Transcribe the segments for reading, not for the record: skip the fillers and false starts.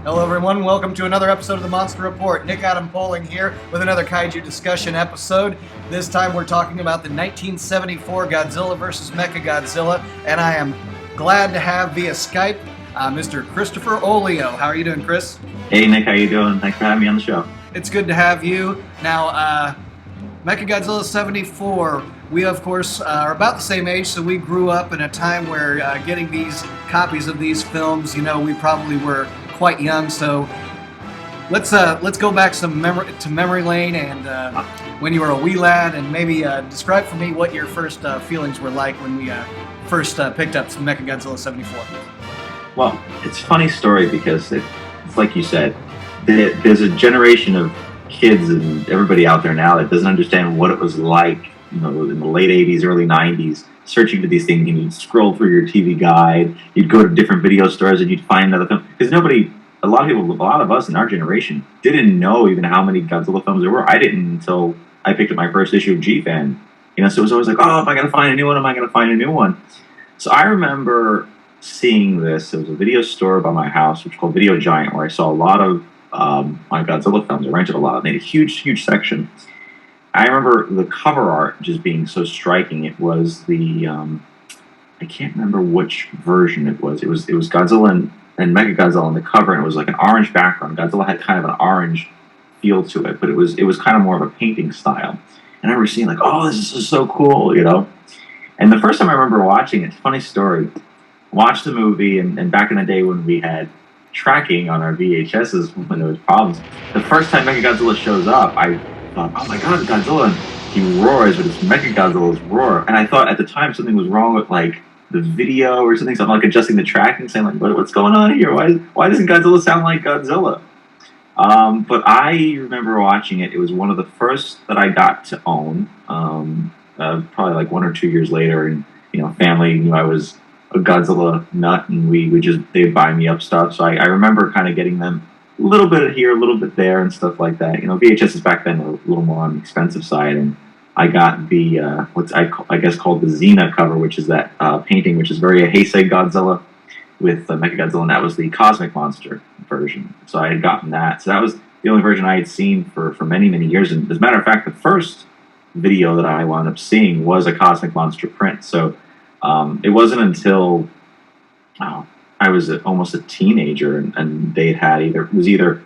Hello, everyone. Welcome to another episode of the Monster Report. Nick Adam Poling here with another kaiju discussion episode. This time we're talking about the 1974 Godzilla vs. Mechagodzilla, and I am glad to have via Skype Mr. Christopher Oglio. How are you doing, Chris? Hey, Nick. How you doing? Thanks for having me on the show. It's good to have you. Now, Mechagodzilla 74, we, of course, are about the same age, so we grew up in a time where getting these copies of these films, we probably were quite young, so let's go back to memory lane and when you were a wee lad, and maybe describe for me what your first feelings were like when we first picked up Mechagodzilla 74. Well, it's a funny story because it's like you said, there's a generation of kids and everybody out there now that doesn't understand what it was like, in the late 80s, early 90s, searching for these things, and you'd scroll through your TV guide, you'd go to different video stores, and you'd find another film. Because a lot of us in our generation didn't know even how many Godzilla films there were. I didn't until I picked up my first issue of G-Fan. So it was always like, oh, am I going to find a new one? Am I going to find a new one? So I remember seeing this. There was a video store by my house, which was called Video Giant, where I saw a lot of my Godzilla films. I rented a lot. They had a huge, huge section. I remember the cover art just being so striking. It was the I can't remember which version it was. It was Godzilla and Mechagodzilla on the cover, and it was like an orange background. Godzilla had kind of an orange feel to it, but it was kind of more of a painting style. And I remember seeing like, oh, this is so cool, And the first time I remember watching it, funny story, watched the movie, and back in the day when we had tracking on our VHSs when there was problems, the first time Mechagodzilla shows up, I thought, oh my god, Godzilla, he roars, but it's Mechagodzilla's roar. And I thought at the time something was wrong with like the video or something, so I'm like adjusting the tracking, saying like, what's going on here? Why doesn't Godzilla sound like Godzilla? But I remember watching it. It was one of the first that I got to own, probably like 1 or 2 years later, and family knew I was a Godzilla nut, and they'd buy me up stuff. So I remember kind of getting them a little bit here, a little bit there, and stuff like that. VHSs back then were a little more on the expensive side, and I got the what's I guess called the Xena cover, which is that painting, which is very a Heisei Godzilla with Mechagodzilla, and that was the Cosmic Monster version. So I had gotten that. So that was the only version I had seen for many, many years. And as a matter of fact, the first video that I wound up seeing was a Cosmic Monster print. So it wasn't until I was almost a teenager, and they had either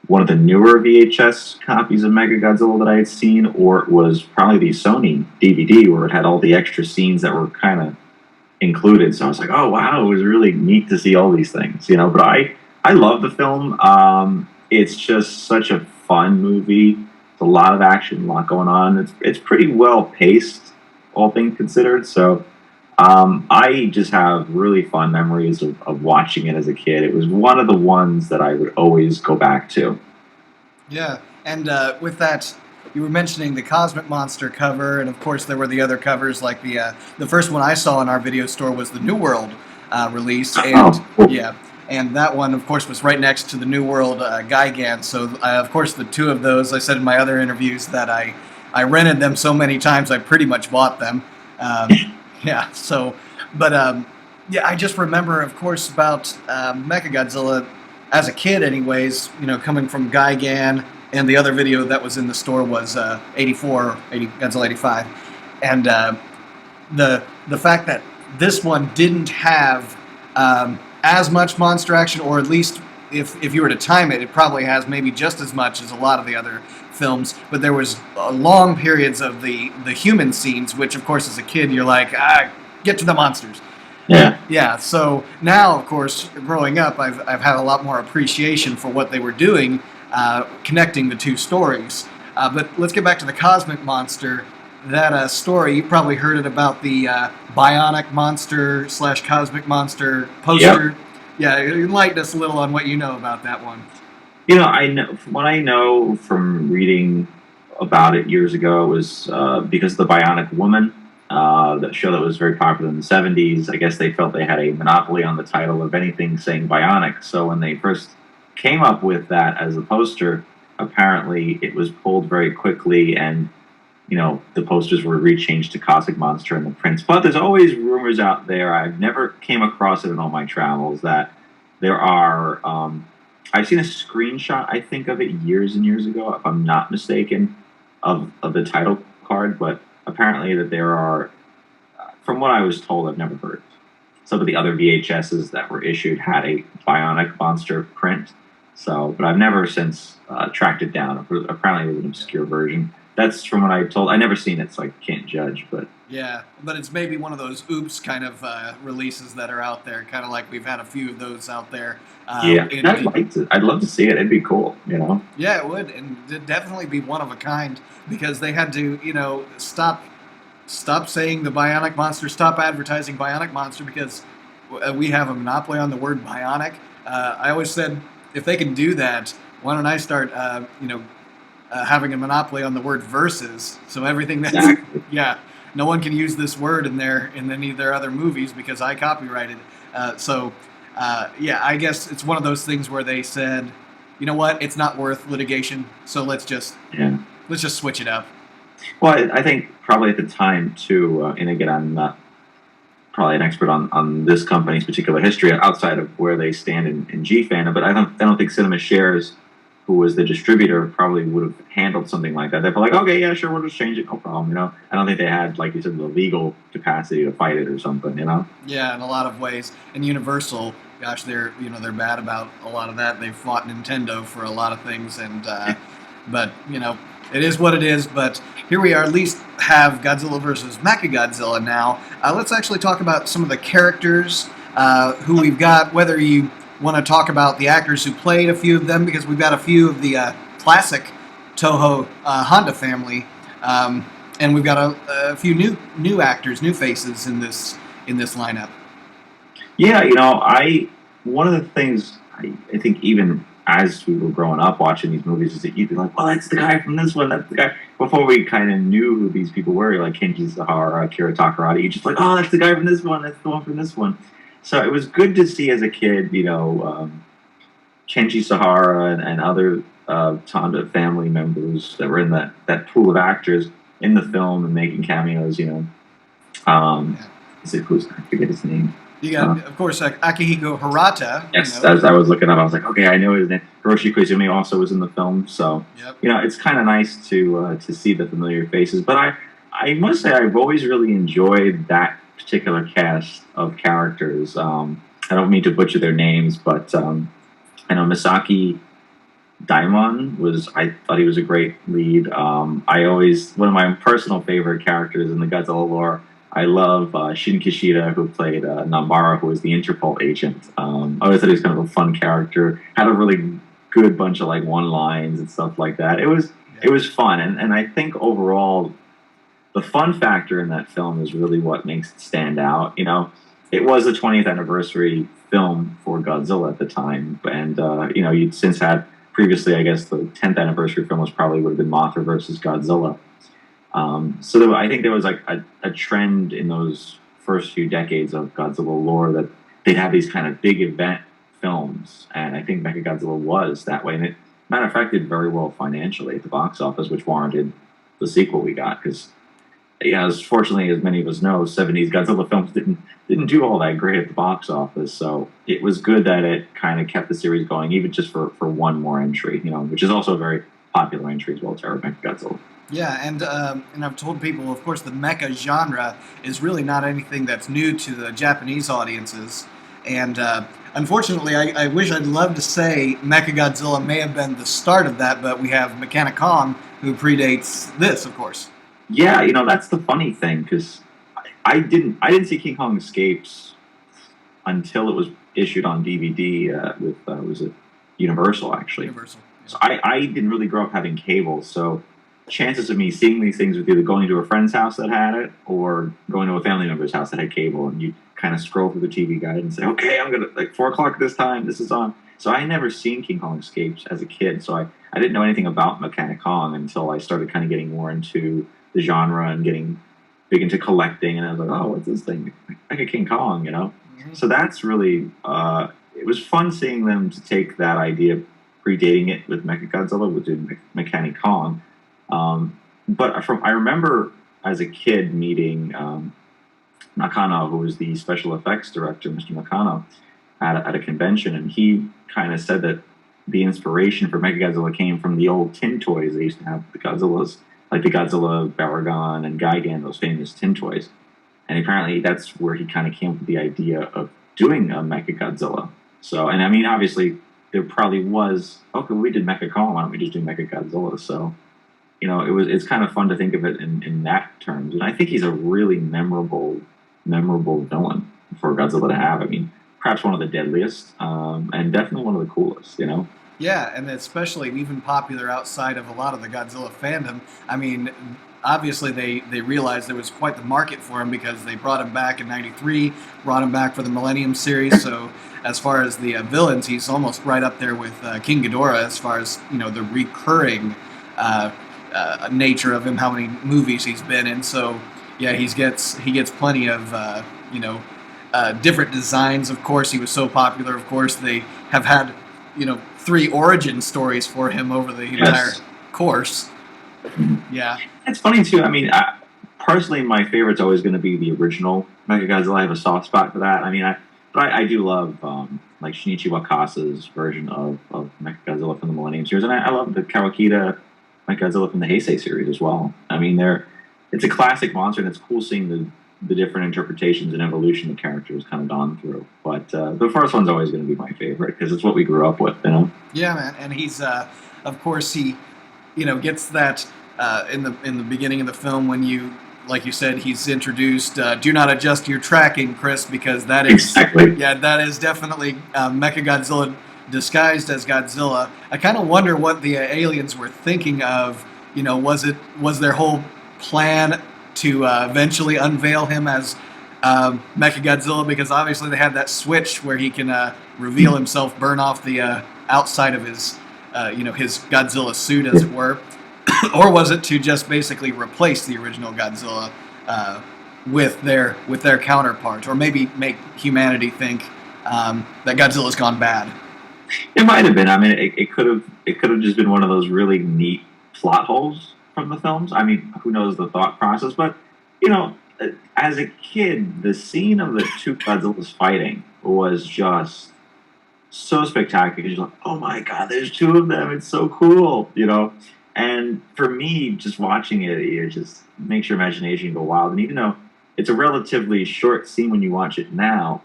one of the newer VHS copies of Mechagodzilla that I had seen, or it was probably the Sony DVD where it had all the extra scenes that were kind of included. So I was like, oh wow, it was really neat to see all these things, But I love the film. It's just such a fun movie. It's a lot of action, a lot going on. It's pretty well paced, all things considered. So I just have really fond memories of watching it as a kid. It was one of the ones that I would always go back to. Yeah, and with that, you were mentioning the Cosmic Monster cover, and of course there were the other covers, like the first one I saw in our video store was the New World release, and yeah, and that one, of course, was right next to the New World Gigan. So, of course, the two of those, I said in my other interviews that I rented them so many times I pretty much bought them. Yeah, so, but, yeah, I just remember, of course, about Mechagodzilla as a kid anyways, coming from Gigan, and the other video that was in the store was Godzilla 85. And the fact that this one didn't have as much monster action, or at least if you were to time it, it probably has maybe just as much as a lot of the other films, but there was long periods of the human scenes, which of course as a kid you're like, get to the monsters. Yeah. Yeah, so now of course growing up I've had a lot more appreciation for what they were doing, connecting the two stories. But let's get back to the Cosmic Monster. That story, you probably heard it about the Bionic Monster / Cosmic Monster poster. Yep. Yeah, enlighten us a little on what you know about that one. I know what I know from reading about it years ago was because of the Bionic Woman, that show that was very popular in the 70s. I guess they felt they had a monopoly on the title of anything saying Bionic. So when they first came up with that as a poster, apparently it was pulled very quickly, and the posters were rechanged to Cosmic Monster in the prints. But there's always rumors out there. I've never came across it in all my travels that there are I've seen a screenshot, I think, of it years and years ago, if I'm not mistaken, of the title card. But apparently, that there are, from what I was told, I've never heard. Some of the other VHSs that were issued had a Bionic Monster print. So, but I've never since tracked it down. Apparently, it was an obscure version. That's from what I told. I never seen it, so I can't judge. But Yeah, but it's maybe one of those oops kind of releases that are out there, kind of like we've had a few of those out there. yeah, I'd like to. I'd love to see it. It'd be cool, you know. Yeah, it would, and it'd definitely be one of a kind because they had to, stop saying the Bionic Monster, stop advertising Bionic Monster because we have a monopoly on the word bionic. I always said if they can do that, why don't I start, having a monopoly on the word versus? So everything that's Exactly. yeah, no one can use this word in any of their other movies because I copyrighted. Yeah, I guess it's one of those things where they said, you know what, it's not worth litigation, so Yeah. let's just switch it up. Well, I think probably at the time too, and again, I'm not probably an expert on this company's particular history outside of where they stand in G fandom, but I don't think Cinema Shares, who was the distributor, probably would have handled something like that. They're like, okay, yeah, sure, we'll just change it, no problem. You know, I don't think they had, like you said, the legal capacity to fight it or something. You know. Yeah, in a lot of ways. And Universal, gosh, they're bad about a lot of that. They've fought Nintendo for a lot of things, and but it is what it is. But here we are. At least have Godzilla versus Mechagodzilla now. Let's actually talk about some of the characters who we've got. Whether you want to talk about the actors who played a few of them, because we've got a few of the classic Toho Honda family, and we've got a few new actors, new faces in this lineup. Yeah, you know, I one of the things I think even as we were growing up watching these movies is that you'd be like, well, that's the guy from this one, that's the guy. Before we kind of knew who these people were, like Kenji Sahara, Kira Takarada, you just like, oh, that's the guy from this one, that's the one from this one. So it was good to see as a kid, Kenji Sahara and other Tonda family members that were in that pool of actors in the film and making cameos. Um, Yeah. is it who's I forget his name? You got, of course, Akihiko Hirata. Yes, as I was looking up, I was like, okay, I know his name. Hiroshi Koizumi also was in the film, so Yep. it's kind of nice to see the familiar faces. But I must say, I've always really enjoyed that particular cast of characters. I don't mean to butcher their names, but I know Misaki Daimon I thought he was a great lead. One of my personal favorite characters in the Godzilla lore. I love Shin Kishida, who played Nambara, who was the Interpol agent. I always thought he was kind of a fun character. Had a really good bunch of like one lines and stuff like that. It was fun, and I think overall the fun factor in that film is really what makes it stand out. It was the 20th anniversary film for Godzilla at the time, and you'd since had previously, I guess the 10th anniversary film would have been Mothra versus Godzilla. I think there was like a trend in those first few decades of Godzilla lore that they'd have these kind of big event films, and I think Mechagodzilla was that way. And matter of fact, did very well financially at the box office, which warranted the sequel we got. Because, as fortunately as many of us know, '70s Godzilla films didn't do all that great at the box office. So it was good that it kind of kept the series going, even just for one more entry, which is also a very popular entry as well, Terror Mechagodzilla. Yeah, and I've told people, of course, the mecha genre is really not anything that's new to the Japanese audiences. And unfortunately, I wish I'd love to say Mechagodzilla may have been the start of that, but we have Mechanic Kong, who predates this, of course. Yeah, that's the funny thing, because I didn't see King Kong Escapes until it was issued on DVD with was it Universal, actually. Universal. Yeah. So I didn't really grow up having cable, so chances of me seeing these things was either going to a friend's house that had it or going to a family member's house that had cable, and you kind of scroll through the TV guide and say, okay, I'm gonna, like, 4 o'clock this time, this is on. So I never seen King Kong Escapes as a kid, so I didn't know anything about Mechanic Kong until I started kind of getting more into the genre and getting big into collecting, and I was like, oh, what's this thing? Like a King Kong, Mm-hmm. So that's really, it was fun seeing them to take that idea, predating it with Mechagodzilla, with Mechanic Kong. But I remember as a kid meeting Nakano, who was the special effects director, Mr. Nakano, at a convention, and he kind of said that the inspiration for Mechagodzilla came from the old tin toys they used to have, the Godzillas, like the Godzilla, Baragon, and Gigan, those famous tin toys. And apparently that's where he kind of came up with the idea of doing a Mechagodzilla. So, and I mean, obviously, there probably was, okay, we did Mecha Kong, why don't we just do Mechagodzilla? So, it's kind of fun to think of it in that terms. And I think he's a really memorable villain for Godzilla to have. I mean, perhaps one of the deadliest, and definitely one of the coolest. Yeah, and especially even popular outside of a lot of the Godzilla fandom. I mean, obviously they realized there was quite the market for him because they brought him back in '93, brought him back for the Millennium series. So as far as the villains, he's almost right up there with King Ghidorah as far as the recurring nature of him, how many movies he's been in. So yeah, he gets plenty of different designs. Of course, he was so popular. Of course, they have had 3 origin stories for him over the entire course. Yeah. It's funny too. I mean, personally, my favorite's always going to be the original Mechagodzilla. I have a soft spot for that. I mean, I do love like Shinichi Wakasa's version of Mechagodzilla from the Millennium series, and I love the Kawakita Mechagodzilla from the Heisei series as well. I mean, it's a classic monster, and it's cool seeing the different interpretations and evolution the character has kind of gone through. But the first one's always going to be my favorite because it's what we grew up with, Yeah, man, and he's of course he gets that in the beginning of the film when like you said, he's introduced. Do not adjust your tracking, Chris, because that is exactly. Yeah, that is definitely Mechagodzilla disguised as Godzilla. I kind of wonder what the aliens were thinking of. Was their whole plan to eventually unveil him as Mechagodzilla? Because obviously they have that switch where he can reveal himself, burn off the outside of his his Godzilla suit, as it were. Or was it to just basically replace the original Godzilla with their counterpart, or maybe make humanity think that Godzilla's gone bad? It might have been. I mean, it could have just been one of those really neat plot holes from the films. I mean, who knows the thought process? But as a kid, the scene of the 2 Godzillas fighting was just so spectacular. You're like, oh my god, there's 2 of them. It's so cool. And for me, just watching it just makes your imagination go wild. And even though it's a relatively short scene when you watch it now,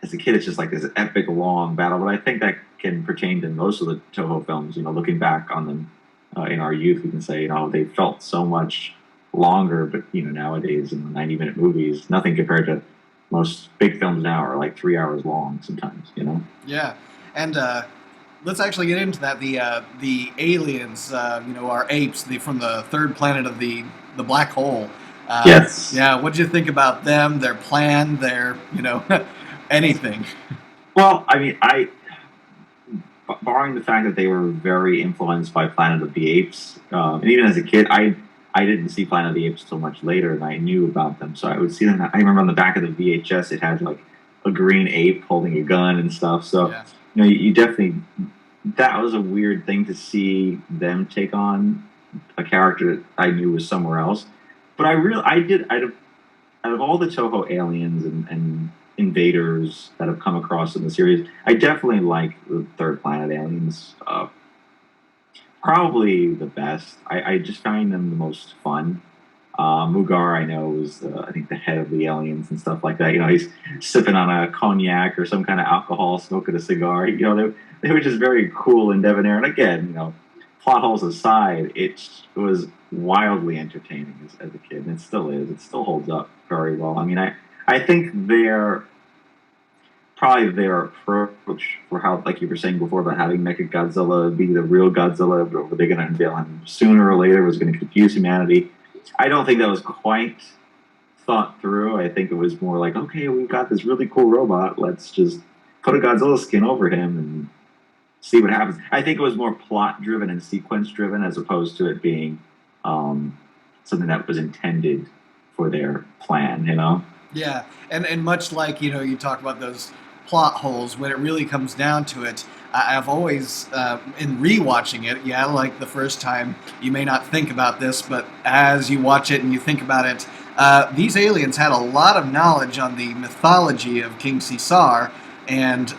as a kid, it's just like this epic, long battle. But I think that can pertain to most of the Toho films. Looking back on them in our youth, we can say, they felt so much longer. But, nowadays in the 90-minute movies, nothing compared to most big films now are like 3 hours long sometimes, Yeah. And let's actually get into that. The aliens, our apes, from the third planet of the black hole. Yes. Yeah. What did you think about them? Their plan? Their anything? Well, I mean, barring the fact that they were very influenced by Planet of the Apes, and even as a kid, I didn't see Planet of the Apes until much later, and I knew about them. So I would see them. I remember on the back of the VHS, it had like a green ape holding a gun and stuff. So. Yeah. You definitely, that was a weird thing to see them take on a character that I knew was somewhere else. But out of all the Toho aliens and invaders that have come across in the series, I definitely like the Third Planet aliens. Probably the best. I just find them the most fun. Mugar, I know, was I think the head of the aliens and stuff like that. He's sipping on a cognac or some kind of alcohol, smoking a cigar. They were just very cool and debonair. And again, plot holes aside, it was wildly entertaining as a kid, and it still is. It still holds up very well. I mean, I think probably their approach for how, like you were saying before, about having Mechagodzilla be the real Godzilla, were they going to unveil him sooner or later, was going to confuse humanity. I don't think that was quite thought through. I think it was more like, okay, we've got this really cool robot. Let's just put a Godzilla skin over him and see what happens. I think it was more plot-driven and sequence-driven as opposed to it being something that was intended for their plan, Yeah, and much like, you talk about those plot holes, when it really comes down to it, I've always, in rewatching it, like the first time, you may not think about this, but as you watch it and you think about it, these aliens had a lot of knowledge on the mythology of King Caesar, and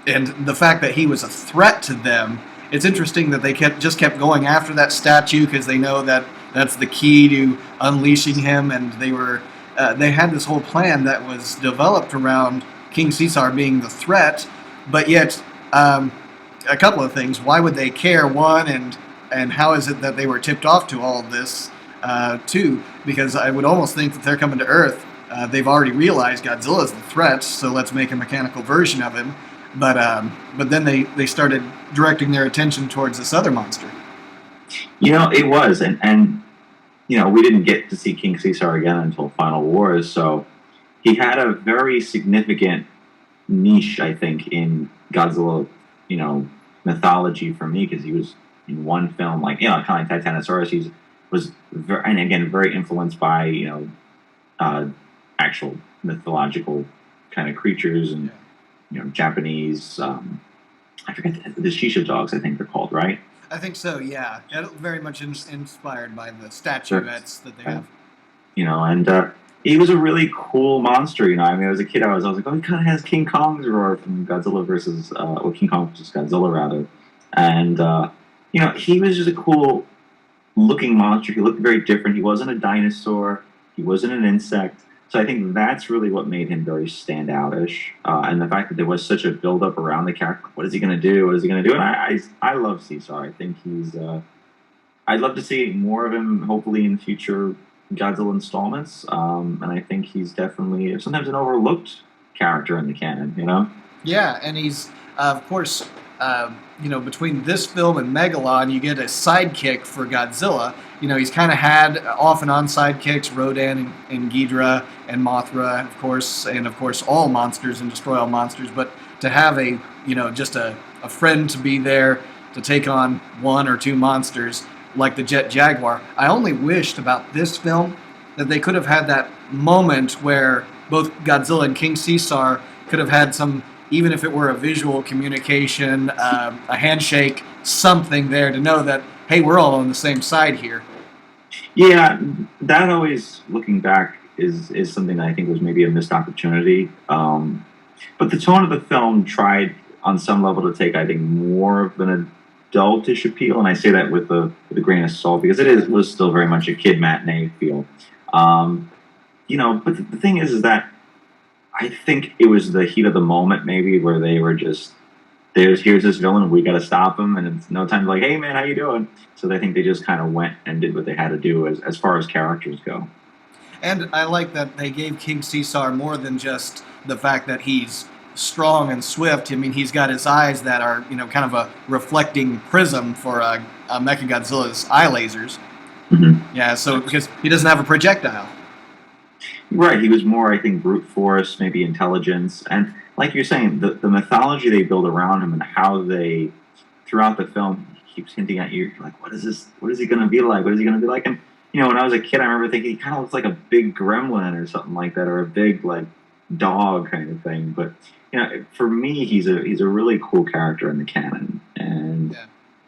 and the fact that he was a threat to them. It's interesting that they kept going after that statue because they know that that's the key to unleashing him, and they had this whole plan that was developed around King Caesar being the threat, but yet a couple of things. Why would they care? One, and how is it that they were tipped off to all of this? Two, because I would almost think that they're coming to Earth. They've already realized Godzilla's the threat, so let's make a mechanical version of him. But then they started directing their attention towards this other monster. It was, and we didn't get to see King Caesar again until Final Wars, so he had a very significant niche, I think, in Godzilla, mythology for me, because he was in one film, kind of like Titanosaurus. He was very, and again, very influenced by, actual mythological kind of creatures and, Japanese, I forget, the Shisha dogs, I think they're called, right? I think so, yeah. Very much inspired by the statuettes that they have. And he was a really cool monster. I mean, as a kid, I was like, oh, he kind of has King Kong's roar from Godzilla versus, or King Kong versus Godzilla, rather. And, he was just a cool looking monster. He looked very different. He wasn't a dinosaur. He wasn't an insect. So I think that's really what made him very standoutish. And the fact that there was such a build-up around the character. What is he going to do? What is he going to do? And I love Caesar. I think he's... I'd love to see more of him, hopefully, in future Godzilla installments. And I think he's definitely sometimes an overlooked character in the canon, Yeah, and he's, of course... between this film and Megalon, you get a sidekick for Godzilla. He's kind of had off and on sidekicks, Rodan and Ghidorah and Mothra, of course, and of course all monsters and destroy all monsters. But to have just a friend to be there to take on one or two monsters like the Jet Jaguar. I only wished about this film that they could have had that moment where both Godzilla and King Caesar could have had some, even if it were a visual communication, a handshake, something there to know that, hey, we're all on the same side here. Yeah, that always, looking back, is something that I think was maybe a missed opportunity. But the tone of the film tried, on some level, to take, I think, more of an adultish appeal, and I say that with a grain of salt, because was still very much a kid matinee feel. But the thing is that I think it was the heat of the moment, maybe, where they were just, here's this villain, we got to stop him, and it's no time to hey man, how you doing? So I think they just kind of went and did what they had to do as far as characters go. And I like that they gave King Caesar more than just the fact that he's strong and swift. I mean, he's got his eyes that are, kind of a reflecting prism for Mechagodzilla's eye lasers. Mm-hmm. Yeah, so because he doesn't have a projectile. Right, he was more, I think, brute force, maybe intelligence, and like you're saying, the mythology they build around him and how they, throughout the film, he keeps hinting at you, like, what is this? What is he going to be like? What is he going to be like? And, when I was a kid, I remember thinking he kind of looks like a big gremlin or something like that, or a big, dog kind of thing. But, for me, he's a really cool character in the canon, and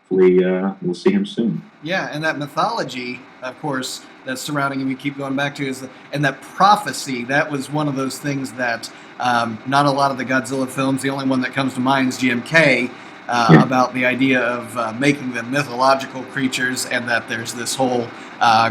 hopefully we'll see him soon. Yeah, and that mythology, of course, that's surrounding him, we keep going back to, and that prophecy, that was one of those things that not a lot of the Godzilla films, the only one that comes to mind is GMK, about the idea of making them mythological creatures, and that there's this whole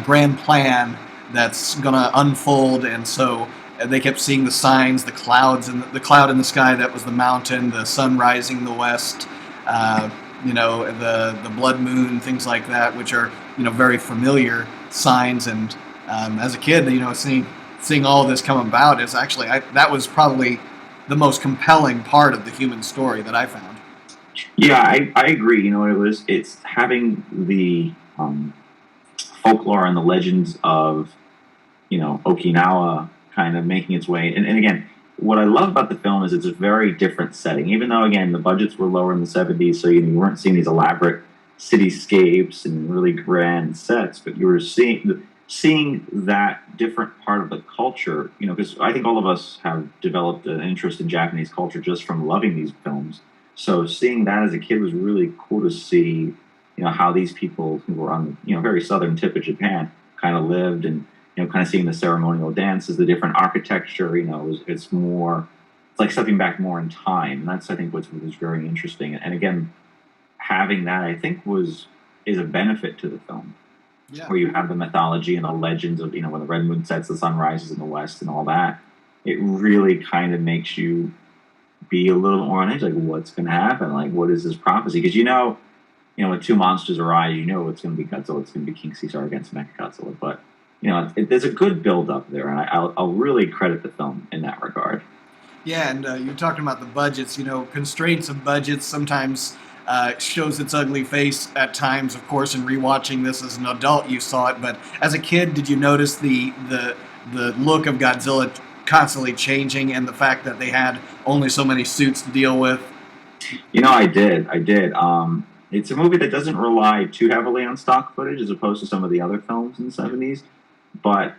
grand plan that's going to unfold, and so they kept seeing the signs, the clouds, and the cloud in the sky that was the mountain, the sun rising in the west, the blood moon, things like that, which are very familiar signs. And as a kid, seeing all this come about is actually that was probably the most compelling part of the human story that I found. Yeah, I agree. It's having the folklore and the legends of Okinawa kind of making its way. And again, what I love about the film is it's a very different setting. Even though, again, the budgets were lower in the 70s, so you weren't seeing these elaborate cityscapes and really grand sets, but you were seeing that different part of the culture, because I think all of us have developed an interest in Japanese culture just from loving these films. So seeing that as a kid was really cool to see, how these people who were on, very southern tip of Japan kind of lived, and, kind of seeing the ceremonial dances, the different architecture, it's more it's like stepping back more in time. And that's, I think, what was very interesting. And again, having that, I think, is a benefit to the film, Yeah. where you have the mythology and the legends of, when the red moon sets, the sun rises in the west, and all that. It really kind of makes you be a little more on edge, like what's going to happen, like what is this prophecy? Because when two monsters arise, it's going to be Godzilla, it's going to be King Caesar against Mechagodzilla. But there's a good build up there, and I'll really credit the film in that regard. Yeah, and you're talking about the budgets. Constraints of budgets sometimes shows its ugly face at times. Of course, in rewatching this as an adult, you saw it, but as a kid, did you notice the look of Godzilla constantly changing, and the fact that they had only so many suits to deal with? I did. It's a movie that doesn't rely too heavily on stock footage as opposed to some of the other films in the 70s. But,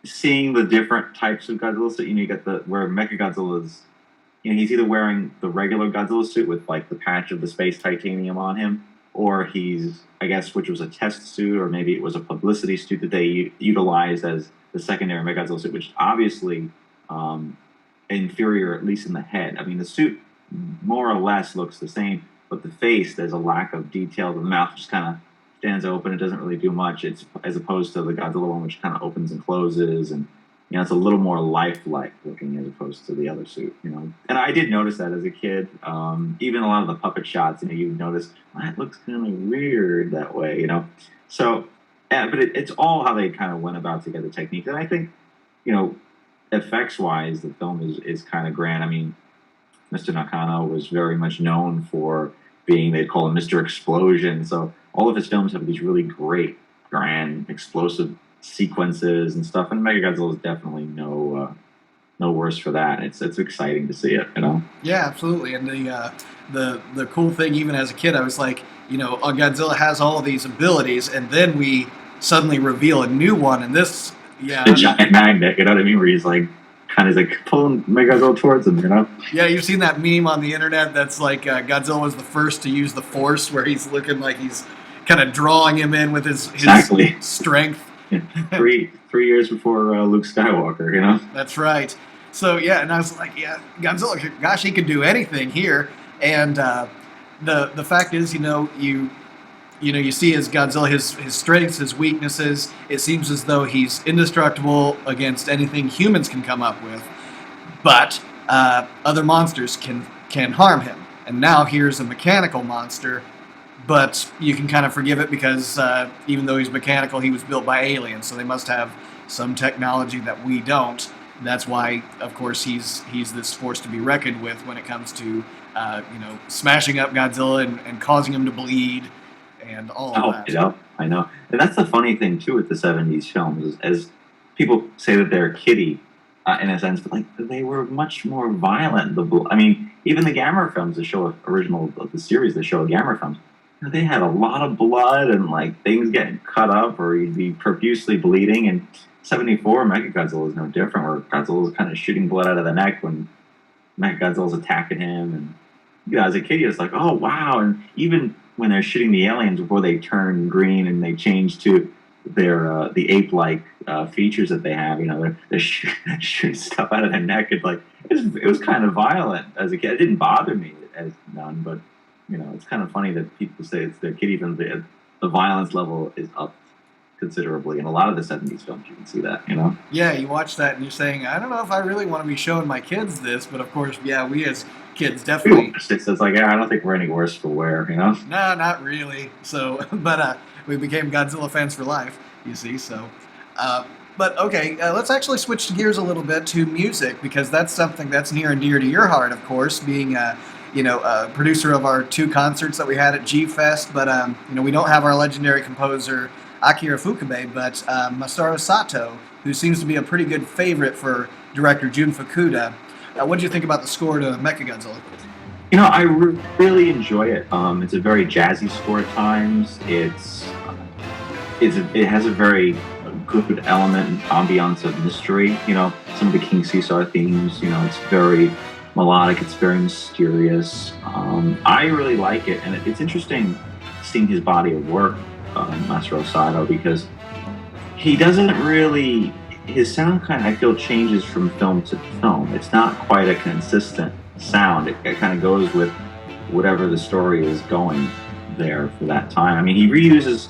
seeing the different types of Godzilla, so, you get where Mechagodzilla's, he's either wearing the regular Godzilla suit with, like, the patch of the space titanium on him, or he's, I guess, which was a test suit, or maybe it was a publicity suit that they utilized as the secondary Mechagodzilla suit, which obviously inferior, at least in the head. I mean, the suit more or less looks the same, but the face, there's a lack of detail. The mouth just kind of stands open. It doesn't really do much. It's as opposed to the Godzilla one, which kind of opens and closes, and it's a little more lifelike looking as opposed to the other suit. And I did notice that as a kid. Even a lot of the puppet shots, you notice it looks kind of weird that way. So, yeah, but it's all how they kind of went about to get the technique, and I think, effects wise, the film is kind of grand. I mean, Mr. Nakano was very much known for being, they'd call him Mr. Explosion. So all of his films have these really great, grand, explosive sequences and stuff. And Mechagodzilla is definitely no worse for that. It's exciting to see it, Yeah, absolutely. And the cool thing, even as a kid, I was like, Godzilla has all these abilities, and then we suddenly reveal a new one, and this, yeah, the giant magnet. You know what I mean? Where he's like, kind of like pulling Mechagodzilla towards him, Yeah, you've seen that meme on the internet that's like Godzilla was the first to use the Force, where he's looking like he's kind of drawing him in with his exactly. Strength. Yeah. Three years before Luke Skywalker, That's right. So, yeah, and I was like, yeah, Godzilla, gosh, he could do anything here. And the fact is, you see his Godzilla, his strengths, his weaknesses. It seems as though he's indestructible against anything humans can come up with, but other monsters can harm him. And now here's a mechanical monster, but you can kind of forgive it because even though he's mechanical, he was built by aliens, so they must have some technology that we don't. That's why, of course, he's this force to be reckoned with when it comes to smashing up Godzilla and causing him to bleed. And all of that. I know. And that's the funny thing, too, with the 70s films, is as people say that they're kiddie, in a sense, but like they were much more violent. I mean, even the Gamera films, the show original of the series, the show Gamera films, they had a lot of blood and like things getting cut up, or you'd be profusely bleeding. And 74 Mechagodzilla is no different, where Godzilla's kind of shooting blood out of the neck when Mechagodzilla's attacking him. And as a kid, you're just like, oh wow! And even when they're shooting the aliens before they turn green and they change to their the ape-like features that they have, they're shooting stuff out of their neck. It's like it was kind of violent as a kid. It didn't bother me as none, but it's kind of funny that people say it's their kid. Even the violence level is up considerably in a lot of the 70s films. You can see that, Yeah, you watch that and you're saying, I don't know if I really want to be showing my kids this, but of course, yeah, we as kids definitely. It's like, I don't think we're any worse for wear, No, not really. So, but we became Godzilla fans for life, you see. So, but okay, let's actually switch gears a little bit to music, because that's something that's near and dear to your heart, of course, being a producer of our 2 concerts that we had at G Fest. But we don't have our legendary composer Akira Fukube, but Masaru Sato, who seems to be a pretty good favorite for director Jun Fukuda. What did you think about the score to Mechagodzilla? I really enjoy it. It's a very jazzy score at times. It has a very good element and ambiance of mystery. Some of the King Caesar themes. It's very melodic. It's very mysterious. I really like it, and it's interesting seeing his body of work, Masaru Sato, because he doesn't really. his sound kind of, I feel, changes from film to film. It's not quite a consistent sound. It kind of goes with whatever the story is going there for that time. I mean, he reuses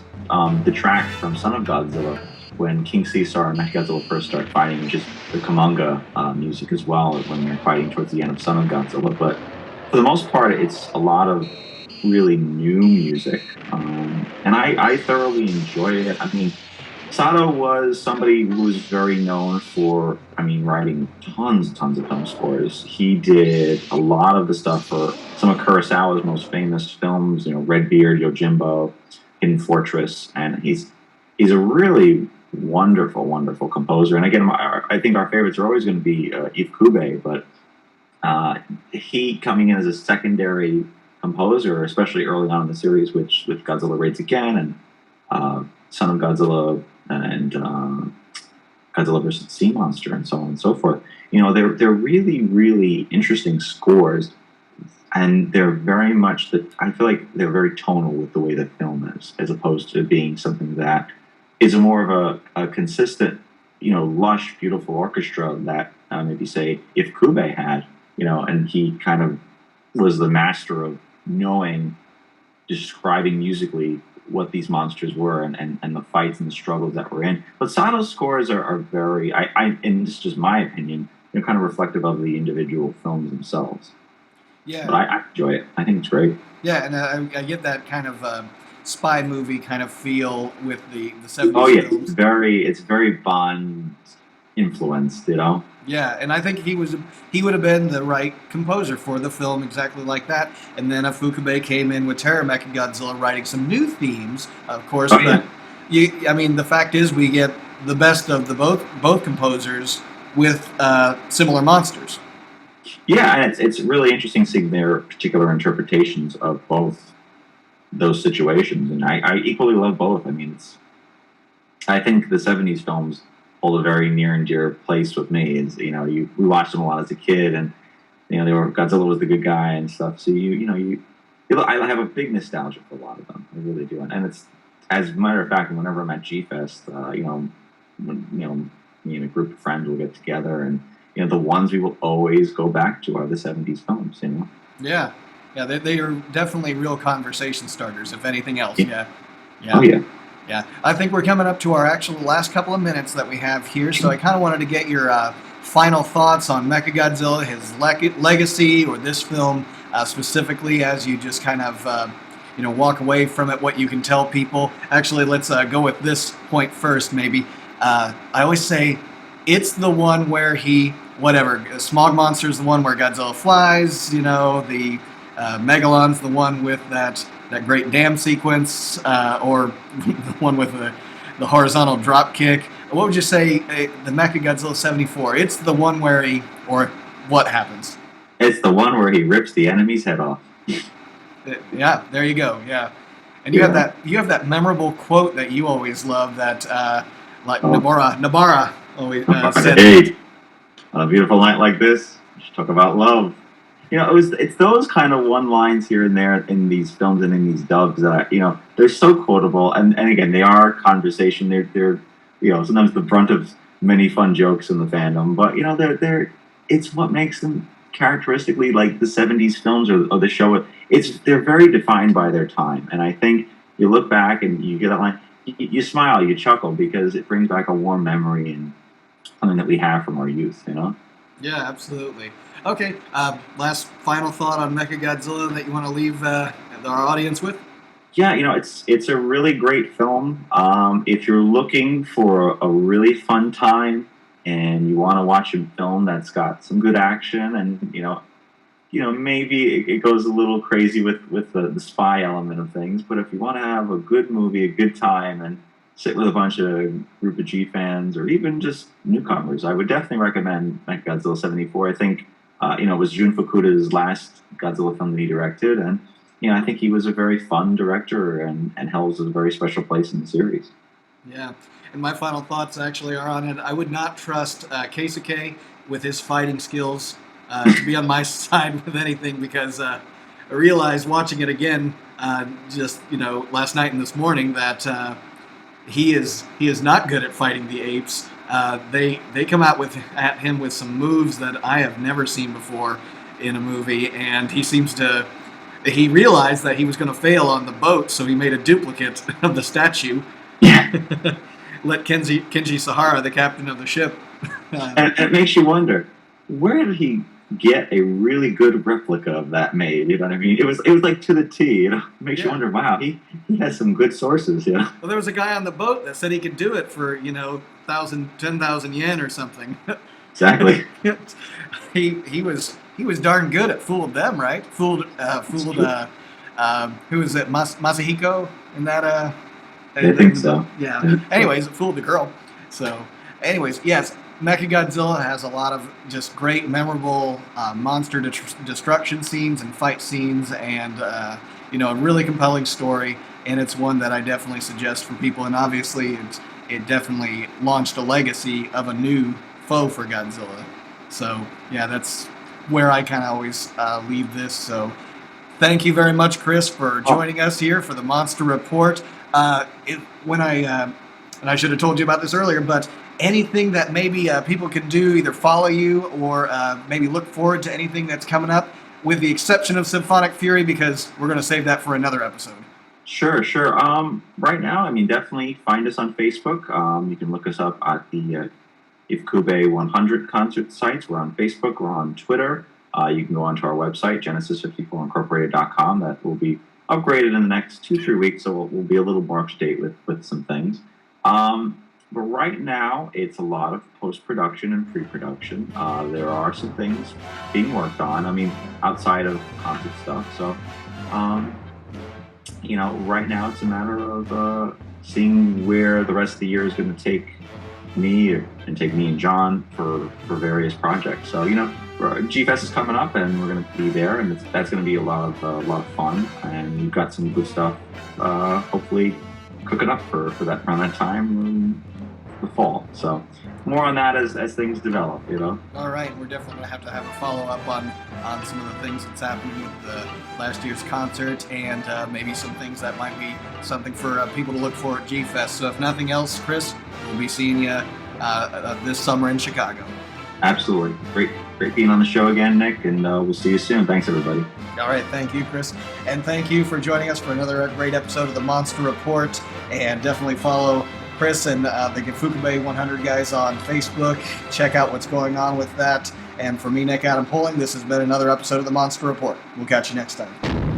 the track from Son of Godzilla when King Caesar and Mechagodzilla first start fighting, which is the Kamunga music as well when they're fighting towards the end of Son of Godzilla. But for the most part, it's a lot of really new music, and I thoroughly enjoy it. I mean, Sato was somebody who was very known for, I mean, writing tons and tons of film scores. He did a lot of the stuff for some of Kurosawa's most famous films, you know, Redbeard, Yojimbo, Hidden Fortress, and he's a really wonderful, wonderful composer. And again, I think our favorites are always going to be Ifukube, but he coming in as a secondary composer, especially early on in the series, which with Godzilla Raids Again and Son of Godzilla and Godzilla vs. Sea Monster and so on and so forth. You know, they're really, really interesting scores, and they're very much I feel like they're very tonal with the way the film is, as opposed to being something that is more of a consistent, you know, lush, beautiful orchestra that maybe say if Kube had, you know, and he kind of was the master of knowing, describing musically what these monsters were and the fights and the struggles that we're in. But Sato's scores are very, and this is just my opinion, they're kind of reflective of the individual films themselves. Yeah. But I enjoy it. I think it's great. Yeah, and I get that kind of spy movie kind of feel with the 70s Oh yeah, films. it's very Bond influenced, you know. Yeah, and I think he would have been the right composer for the film, exactly like that. And then Ifukube came in with Terror Mechagodzilla, writing some new themes, of course. But I mean, the fact is, we get the best of the both composers with similar monsters. Yeah, and it's really interesting seeing their particular interpretations of both those situations, and I equally love both. I mean, I think the '70s films hold a very near and dear place with me. Is, you know, we watched them a lot as a kid, and you know, Godzilla was the good guy and stuff. So I have a big nostalgia for a lot of them. I really do, and it's, as a matter of fact, whenever I'm at G Fest, you know, me and a group of friends will get together, and you know, the ones we will always go back to are the '70s films. You know. Yeah, yeah, they are definitely real conversation starters, if anything else. Yeah. Oh yeah. Yeah, I think we're coming up to our actual last couple of minutes that we have here, so I kind of wanted to get your final thoughts on Mechagodzilla, his legacy, or this film specifically, as you just kind of walk away from it, what you can tell people. Actually, let's go with this point first, maybe. I always say it's the one where Smog Monster's the one where Godzilla flies, you know, the Megalon's the one with that great dam sequence, or the one with the horizontal drop kick. What would you say, the Mechagodzilla 74? It's the one where what happens? It's the one where he rips the enemy's head off. Yeah, there you go. Yeah, and you have that memorable quote that you always love, that Nabara always said. Hey, on a beautiful night like this, you should talk about love. You know, it's those kind of one lines here and there in these films and in these dubs that, you know, they're so quotable, and again, they are conversation. They're you know, sometimes the brunt of many fun jokes in the fandom, but you know, it's what makes them characteristically like the '70s films or the show. They're very defined by their time, and I think you look back and you get that line, you smile, you chuckle, because it brings back a warm memory and something that we have from our youth, you know. Yeah, absolutely. Okay, last final thought on Mechagodzilla that you want to leave our audience with? Yeah, you know, it's a really great film. If you're looking for a really fun time and you want to watch a film that's got some good action, and you know, maybe it goes a little crazy with the spy element of things, but if you want to have a good movie, a good time, and sit with a bunch of group of G fans or even just newcomers, I would definitely recommend Mechagodzilla 74. I think it was Jun Fukuda's last Godzilla film that he directed, and you know, I think he was a very fun director and held a very special place in the series. Yeah, and my final thoughts actually are on it. I would not trust Keisuke with his fighting skills to be on my side with anything, because I realized watching it again last night and this morning that he is not good at fighting the apes. they come out at him with some moves that I have never seen before in a movie, and he realized that he was going to fail on the boat, so he made a duplicate of the statue. Yeah. Let Kenji Sahara, the captain of the ship. And it makes you wonder, where did he get a really good replica of that made? You know what I mean? It was like to the T. You know, it makes you wonder. Wow, he has some good sources. You know. Well, there was a guy on the boat that said he could do it for 10,000 yen or something. Exactly. he was darn good at fooled them, right? Fooled who was it? Masahiko in that I think so. Yeah. Anyways, it fooled the girl. So, anyways, yes, Mechagodzilla has a lot of just great, memorable monster destruction scenes and fight scenes, and a really compelling story. And it's one that I definitely suggest for people. And obviously, it definitely launched a legacy of a new foe for Godzilla. So, yeah, that's where I kind of always leave this. So, thank you very much, Chris, for joining us here for the Monster Report. And I should have told you about this earlier, but anything that maybe people can do, either follow you or maybe look forward to anything that's coming up, with the exception of Symphonic Fury, because we're going to save that for another episode. Sure. Right now, I mean, definitely find us on Facebook. You can look us up at the Ep.24 concert sites. We're on Facebook. We're on Twitter. You can go onto our website, Genesis54Incorporated.com. That will be upgraded in the next 2-3 weeks, so we'll be a little more up to date with some things. But right now, it's a lot of post-production and pre-production. There are some things being worked on, I mean, outside of concert stuff. So, right now it's a matter of seeing where the rest of the year is going to take me and John for various projects. So, G-Fest is coming up, and we're going to be there, and that's going to be a lot of fun. And we've got some good stuff, hopefully, cooking up for that around that time in the fall. So more on that as things develop. All right, we're definitely going to have a follow-up on some of the things that's happening with the last year's concert, and maybe some things that might be something for people to look for at G-Fest. So if nothing else, Chris, we'll be seeing you this summer in Chicago. Absolutely. Great being on the show again, Nick, and we'll see you soon. Thanks, everybody. All right, thank you, Chris. And thank you for joining us for another great episode of the Monster Report. And definitely follow Chris and the Gefukube 100 guys on Facebook. Check out what's going on with that. And for me, Nick Adam Poling, this has been another episode of the Monster Report. We'll catch you next time.